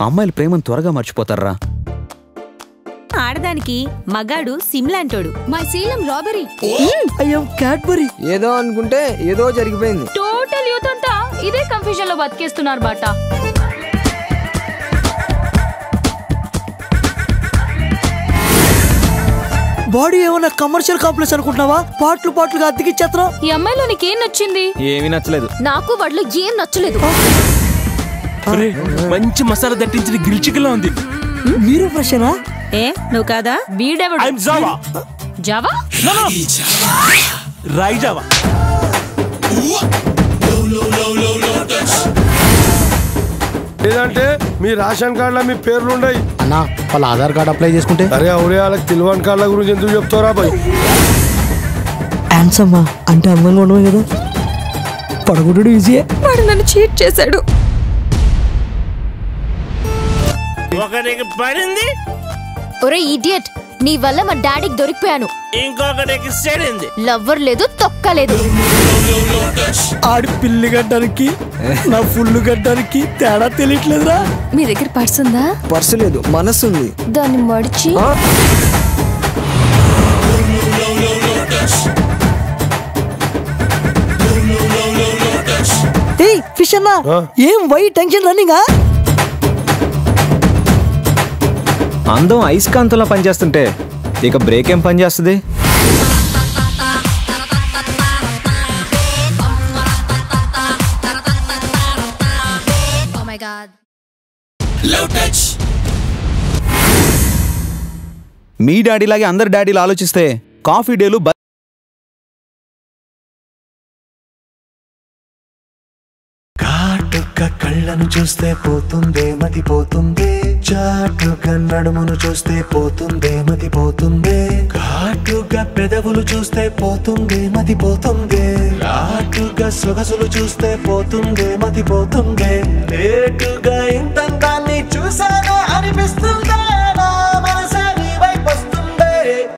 అమ్మాయిలు ప్రేమను త్వరగా మర్చిపోతారా. ఆడదానికి మగాడు సిమ్లాంటోడు. మై శీలం రాబరీ. అయ్యో క్యాడ్బరీ. ఏదో అనుకుంటే ఏదో జరిగిపోయింది. టోటల్ యూత్ అంతా ఇదే కన్ఫ్యూజన్ లో బతికేస్తున్నారు బాట. బాడీ ఏమన్నా కమర్షియల్ కాంప్లెక్స్ అనుకుంటున్నావా? పాటలుగా అతికిచ్చేస్తున్నావు. ఈ అమ్మాయిలో నీకేం నచ్చింది? ఏమీ నచ్చలేదు. నాకు వాడిలో ఏం నచ్చలేదు. మంచి మసాలా దట్టించిన గ్రిల్ చికెన్ ఉంది. మీరు ఫ్రెషనా? ఏ నువ్వు కాదా? బీడెవడు? ఐఎమ్ జావా. జావా? రాయి జావా. లేదంటే మీ రేషన్ కార్డులో మీ పేర్లు ఉన్నాయి అన్నా. వాళ్ళ ఆధార్ కార్డు అప్లై చేసుకుంటే అరే అవురే వాళ్ళకి తెలియని కార్డుల గురించి ఎందుకు చెప్తారా బాయ్? హ్యాండ్సమ్మా అంటే అందంగా ఉండవు కదా, పడగొట్టడు ఈజీయే. వాడు నన్ను చీట్ చేశాడు. ఒకటికి పడింది. ఒరే ఇడియట్, నీ వల్ల మా డాడీకి దొరికిపోయాను. ఇంకొకటికి సెడింది. లవ్వర్ లేదు, తొక్కలేదు. ఆడి పిల్లి గడ్డానికి నా ఫుల్ గడ్డానికి తేడా తెలియట్లేదురా. మీ దగ్గర పర్స్ ఉందా? పర్సు లేదు, మనసు ఉంది. దాన్ని మడిచి ఫిష్ అన్నా ఏం వై టెన్షన్ రన్నింగా? అందం ఐస్కాంతంలా పనిచేస్తుంటే ఇక బ్రేక్ ఏం పని చేస్తుంది? మీ డాడీలాగే అందరు డాడీలు ఆలోచిస్తే కాఫీ డేలు కాటుక కళ్ళను చూస్తే పోతుందే మతి పోతుందే, చాటుగా నడుమును చూస్తే పోతుందే మతి పోతుందే, ఘాటుగా పెదవులు చూస్తే పోతుందే మతి పోతుందే, లాటుగా సొగసులు చూస్తే పోతుందే మతి పోతుందే, లేటుగా ఇంతంతాన్ని చూసా